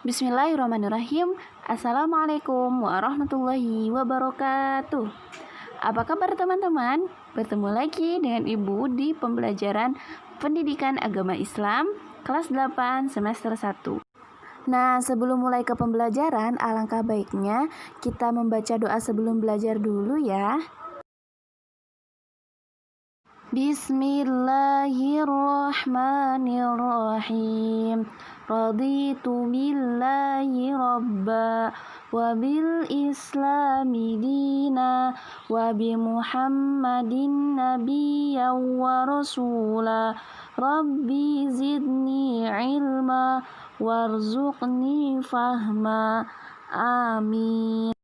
Bismillahirrahmanirrahim. Assalamualaikum warahmatullahi wabarakatuh. Apa kabar teman-teman? Bertemu lagi dengan Ibu di pembelajaran Pendidikan Agama Islam kelas 8 semester 1. Nah, sebelum mulai ke pembelajaran, alangkah baiknya kita membaca doa sebelum belajar dulu ya. Bismillahirrahmanirrahim. Raditu billahi rabba wa bil islami dina wa bi muhammadin nabiyya wa rasula. Rabbi zidni ilma warzuqni fahma. Amin.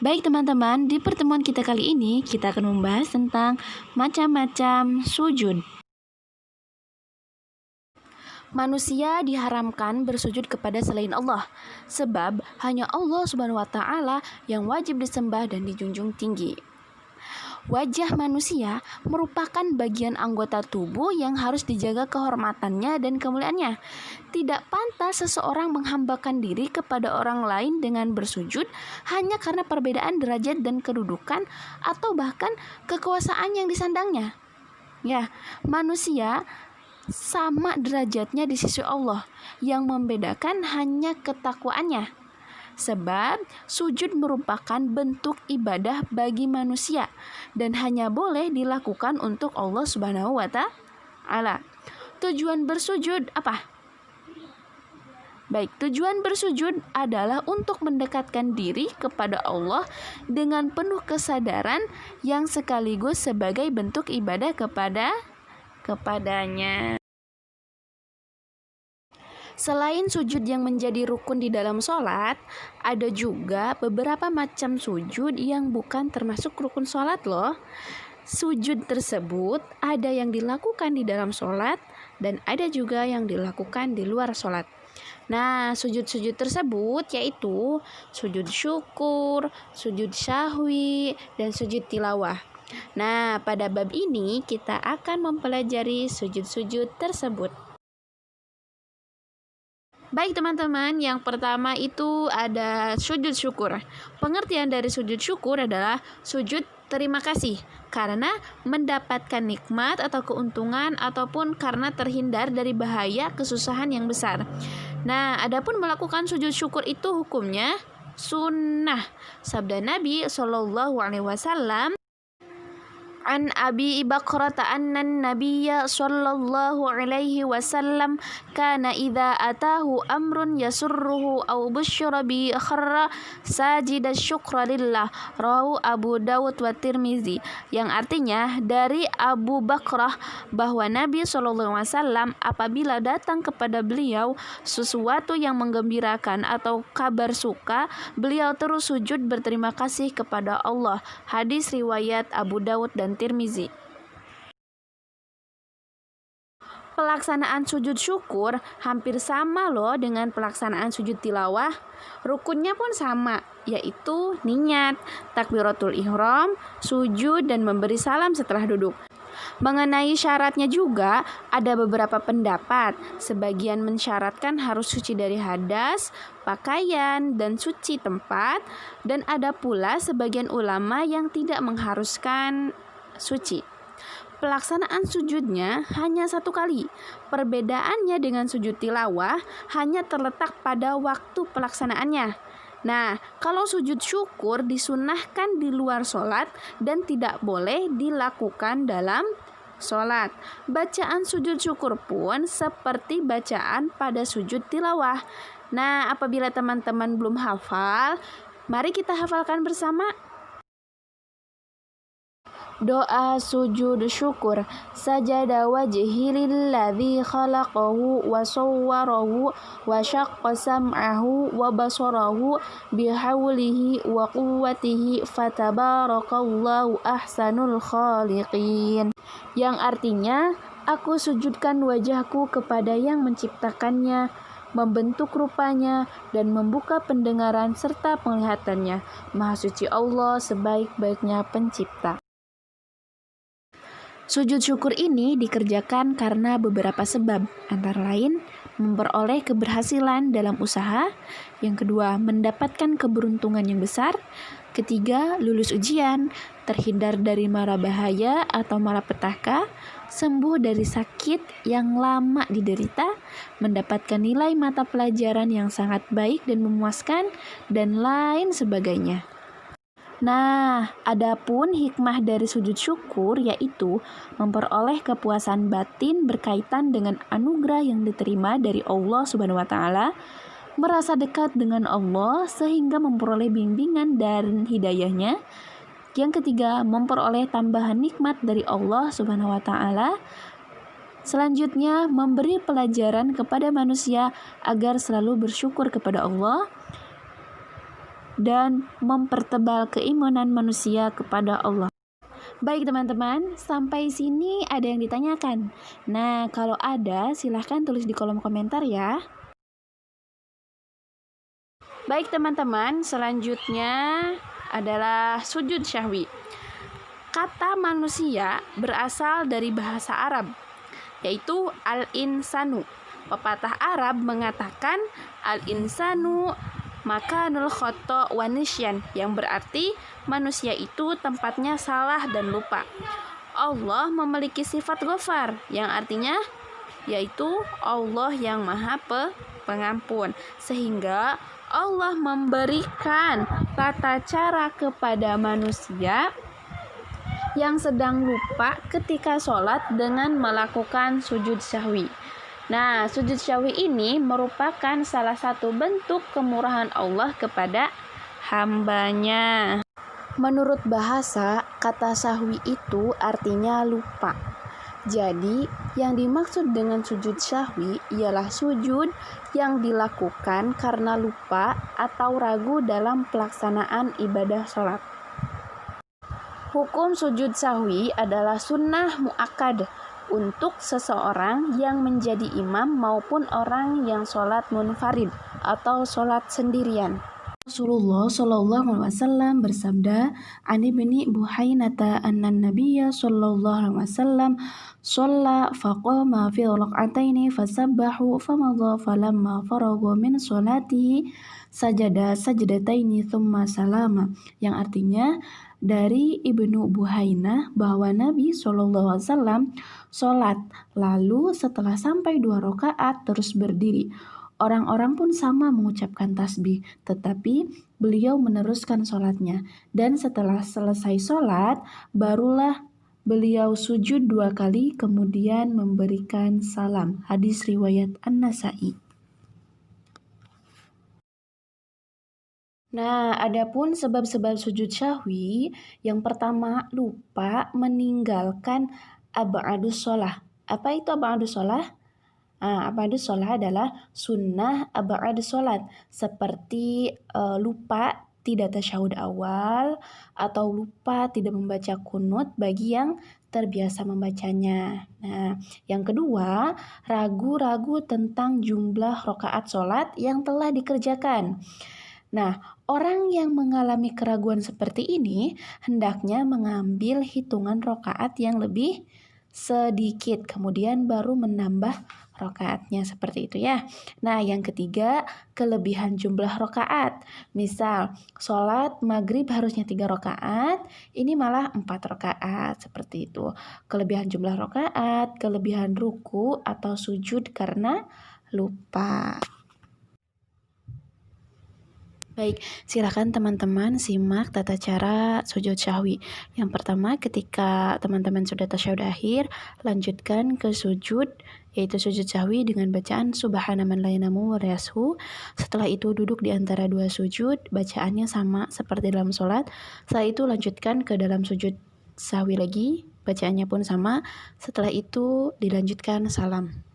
Baik teman-teman, di pertemuan kita kali ini kita akan membahas tentang macam-macam sujud. Manusia diharamkan bersujud kepada selain Allah, sebab hanya Allah Subhanahu wa Ta'ala yang wajib disembah dan dijunjung tinggi. Wajah manusia merupakan bagian anggota tubuh yang harus dijaga kehormatannya dan kemuliaannya. Tidak pantas seseorang menghambakan diri kepada orang lain dengan bersujud hanya karena perbedaan derajat dan kedudukan atau bahkan kekuasaan yang disandangnya. Ya, manusia sama derajatnya di sisi Allah, yang membedakan hanya ketakwaannya. Sebab sujud merupakan bentuk ibadah bagi manusia dan hanya boleh dilakukan untuk Allah Subhanahu wa Ta'ala. Tujuan bersujud apa? Baik, tujuan bersujud adalah untuk mendekatkan diri kepada Allah dengan penuh kesadaran yang sekaligus sebagai bentuk ibadah kepadanya. Selain sujud yang menjadi rukun di dalam sholat, ada juga beberapa macam sujud yang bukan termasuk rukun sholat loh. Sujud tersebut ada yang dilakukan di dalam sholat dan ada juga yang dilakukan di luar sholat. Nah, sujud-sujud tersebut yaitu sujud syukur, sujud syahwi, dan sujud tilawah. Nah, pada bab ini kita akan mempelajari sujud-sujud tersebut. Baik teman-teman, yang pertama itu ada sujud syukur. Pengertian dari sujud syukur adalah sujud terima kasih karena mendapatkan nikmat atau keuntungan ataupun karena terhindar dari bahaya kesusahan yang besar. Nah, adapun melakukan sujud syukur itu hukumnya sunnah. Sabda Nabi SAW, An Abi Bakrata anna Nabiyya sallallahu alaihi wasallam kana idza atahu amrun yasurruhu aw busyira bi kharra sajida syukra lillah, rawahu Abu Dawud wa Tirmizi. Yang artinya dari Abu Bakrah bahwa Nabi sallallahu alaihi wasallam apabila datang kepada beliau sesuatu yang menggembirakan atau kabar suka, beliau terus sujud berterima kasih kepada Allah. Hadis riwayat Abu Dawud dan Tirmizi. Pelaksanaan sujud syukur hampir sama loh dengan pelaksanaan sujud tilawah. Rukunnya pun sama, yaitu niat, takbiratul ihram, sujud, dan memberi salam setelah duduk. Mengenai syaratnya juga ada beberapa pendapat. Sebagian mensyaratkan harus suci dari hadas, pakaian, dan suci tempat. Dan ada pula sebagian ulama yang tidak mengharuskan suci. Pelaksanaan sujudnya hanya satu kali. Perbedaannya dengan sujud tilawah hanya terletak pada waktu pelaksanaannya. Nah, kalau sujud syukur disunahkan di luar sholat dan tidak boleh dilakukan dalam sholat. Bacaan sujud syukur pun seperti bacaan pada sujud tilawah. Nah, apabila teman-teman belum hafal, mari kita hafalkan bersama. Doa sujud syukur. Sajada wajhi lilladzi khalaqahu wa sawwarahu wa syaqqa sam'ahu wa basarahu bihaulihi wa quwwatihi fatabarakallahu ahsanul khaliqin. Yang artinya, aku sujudkan wajahku kepada yang menciptakannya, membentuk rupanya, dan membuka pendengaran serta penglihatannya. Maha suci Allah, sebaik-baiknya pencipta. Sujud syukur ini dikerjakan karena beberapa sebab, antara lain memperoleh keberhasilan dalam usaha. Yang kedua, mendapatkan keberuntungan yang besar. Ketiga, lulus ujian, terhindar dari mara bahaya atau malapetaka, sembuh dari sakit yang lama diderita, mendapatkan nilai mata pelajaran yang sangat baik dan memuaskan, dan lain sebagainya. Nah, adapun hikmah dari sujud syukur yaitu memperoleh kepuasan batin berkaitan dengan anugerah yang diterima dari Allah Subhanahu wa taala, merasa dekat dengan Allah sehingga memperoleh bimbingan dan hidayahnya. Yang ketiga, memperoleh tambahan nikmat dari Allah Subhanahu wa taala. Selanjutnya, memberi pelajaran kepada manusia agar selalu bersyukur kepada Allah dan mempertebal keimanan manusia kepada Allah. Baik teman-teman, sampai sini ada yang ditanyakan. Nah, kalau ada silahkan tulis di kolom komentar ya. Baik teman-teman, selanjutnya adalah sujud syahwi. Kata manusia berasal dari bahasa Arab, yaitu al-insanu. Pepatah Arab mengatakan al-insanu makanul khoto wa nisyan, yang berarti manusia itu tempatnya salah dan lupa. Allah memiliki sifat ghafar, yang artinya yaitu Allah yang maha pengampun, sehingga Allah memberikan tata cara kepada manusia yang sedang lupa ketika sholat dengan melakukan sujud syahwi. Nah, sujud syahwi ini merupakan salah satu bentuk kemurahan Allah kepada hambanya. Menurut bahasa, kata syahwi itu artinya lupa. Jadi, yang dimaksud dengan sujud syahwi ialah sujud yang dilakukan karena lupa atau ragu dalam pelaksanaan ibadah sholat. Hukum sujud syahwi adalah sunnah muakkad untuk seseorang yang menjadi imam maupun orang yang sholat munfarid atau sholat sendirian. Rasulullah Shallallahu Alaihi Wasallam bersabda, "Ani bin Buhainata anna Nabiyya Shallallahu Alaihi Wasallam sholla faqama fi rak'ataini fasabbahu famadha falamma faragha min sholatihi sajada sajdataini thumma salama." Yang artinya dari Ibnu Buhainah bahwa Nabi Shallallahu Alaihi Wasallam sholat, lalu setelah sampai 2 rakaat terus berdiri. Orang-orang pun sama mengucapkan tasbih, tetapi beliau meneruskan sholatnya. Dan setelah selesai sholat, barulah beliau sujud 2 kali, kemudian memberikan salam. Hadis riwayat An-Nasa'i. Nah, adapun sebab-sebab sujud syahwi, yang pertama lupa meninggalkan ab'adus sholah. Apa itu ab'adus sholah? Ab'adus sholah adalah sunnah ab'adus sholat, seperti lupa tidak tasyahud awal atau lupa tidak membaca kunut bagi yang terbiasa membacanya. Nah, yang kedua, ragu-ragu tentang jumlah rakaat sholat yang telah dikerjakan. Nah, orang yang mengalami keraguan seperti ini hendaknya mengambil hitungan rakaat yang lebih sedikit, kemudian baru menambah rakaatnya, seperti itu ya. Nah, yang ketiga, kelebihan jumlah rakaat. Misal, sholat maghrib harusnya 3 rakaat, ini malah 4 rakaat, seperti itu. Kelebihan jumlah rakaat, kelebihan ruku atau sujud karena lupa. Baik, silakan teman-teman simak tata cara sujud syahwi. Yang pertama, ketika teman-teman sudah tasyahud akhir, lanjutkan ke sujud, yaitu sujud syahwi dengan bacaan Subhana man la yanamu wa yashu. Setelah itu duduk di antara 2 sujud, bacaannya sama seperti dalam sholat. Setelah itu lanjutkan ke dalam sujud syahwi lagi, bacaannya pun sama. Setelah itu dilanjutkan salam.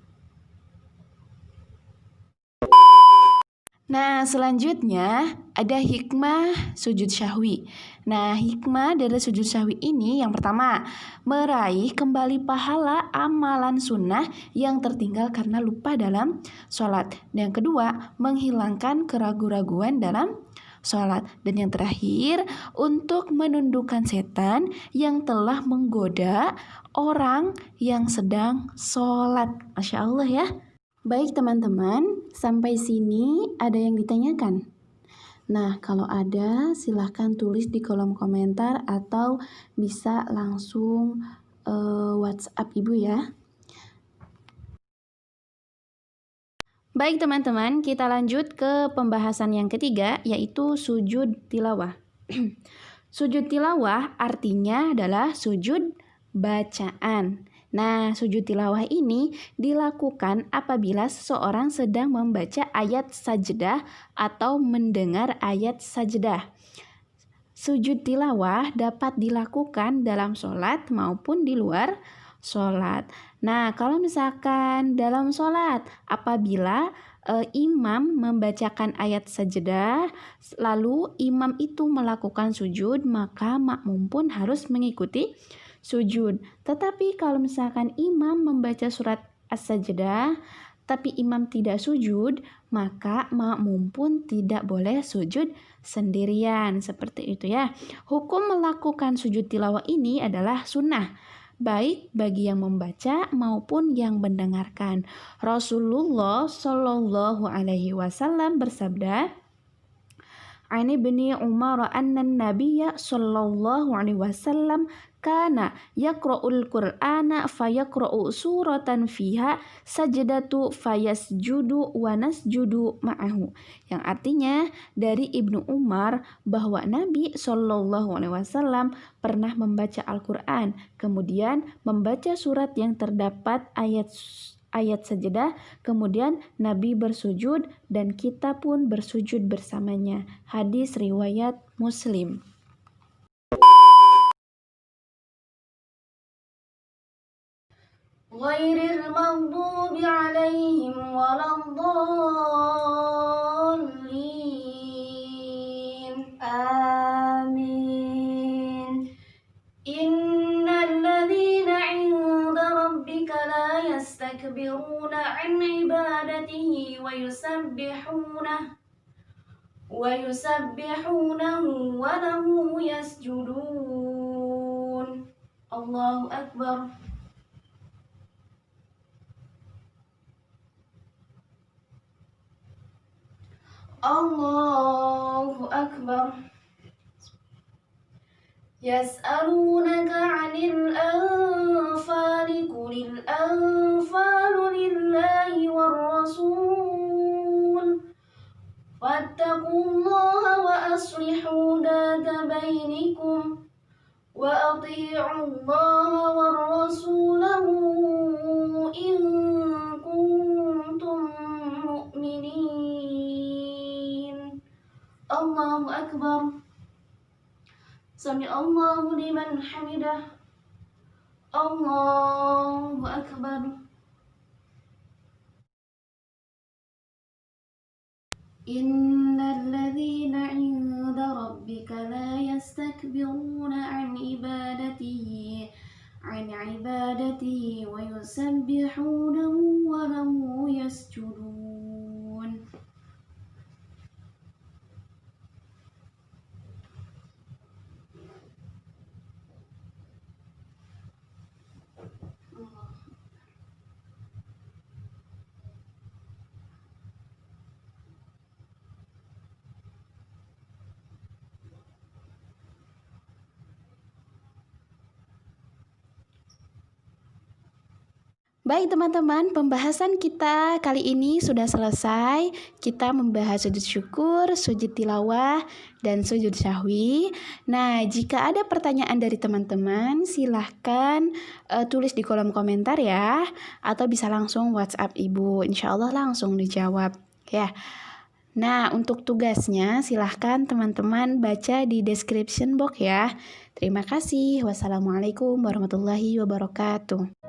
Nah, selanjutnya ada hikmah sujud syahwi. Nah, hikmah dari sujud syahwi ini yang pertama, meraih kembali pahala amalan sunnah yang tertinggal karena lupa dalam sholat. Dan yang kedua, menghilangkan keraguan-raguan dalam sholat. Dan yang terakhir, untuk menundukkan setan yang telah menggoda orang yang sedang sholat. Masya Allah ya. Baik teman-teman, sampai sini ada yang ditanyakan? Nah, kalau ada silahkan tulis di kolom komentar atau bisa langsung WhatsApp Ibu ya. Baik teman-teman, kita lanjut ke pembahasan yang ketiga, yaitu sujud tilawah. Sujud tilawah artinya adalah sujud bacaan. Nah, sujud tilawah ini dilakukan apabila seseorang sedang membaca ayat sajdah atau mendengar ayat sajdah. Sujud tilawah dapat dilakukan dalam sholat maupun di luar sholat. Nah, kalau misalkan dalam sholat, apabila imam membacakan ayat sajdah, lalu imam itu melakukan sujud, maka makmum pun harus mengikuti sujud. Tetapi kalau misalkan imam membaca surat as-sajdah, tapi imam tidak sujud, maka makmum pun tidak boleh sujud sendirian. Seperti itu ya. Hukum melakukan sujud tilawah ini adalah sunnah, baik bagi yang membaca maupun yang mendengarkan. Rasulullah Shallallahu Alaihi Wasallam bersabda, "Ani bin Umar anna Nabiyya Shallallahu Alaihi Wasallam kana yaqra'ul Qur'ana fayaqra'u suratan fiha sajdatu fayasjudu wa nasjudu ma'ahu." Yang artinya dari Ibnu Umar bahwa Nabi Shallallahu Alaihi Wasallam pernah membaca Al-Qur'an, kemudian membaca surat yang terdapat ayat sajdah, kemudian Nabi bersujud dan kita pun bersujud bersamanya. Hadis riwayat Muslim. Ghairil maghdubi 'alaihim waladdallin. Amin. Innal ladzina 'inda rabbika la yastakbiruna 'an ibadatihi wa yusabbihunahu wa lahu yasjudun. Allahu Akbar. Allahu Akbar. Yas'alunaka 'anil anfali qulil anfalu lillahi war rasul fattaqullaha wa aslihu dhata bainikum wa athi'ullaha war rasulahu in kuntum mu'minin. Allahu Akbar. Sami Allahu liman hamidah. Allahu Akbar. Innal ladzina 'inda rabbika la yastakbiruna 'an ibadatihi wa yusabbihunahu wa lahu yasjudun. Baik teman-teman, pembahasan kita kali ini sudah selesai. Kita membahas sujud syukur, sujud tilawah, dan sujud syahwi. Nah, jika ada pertanyaan dari teman-teman, silahkan tulis di kolom komentar ya. Atau bisa langsung WhatsApp Ibu, insya Allah langsung dijawab ya. Nah, untuk tugasnya silahkan teman-teman baca di description box ya. Terima kasih. Wassalamualaikum warahmatullahi wabarakatuh.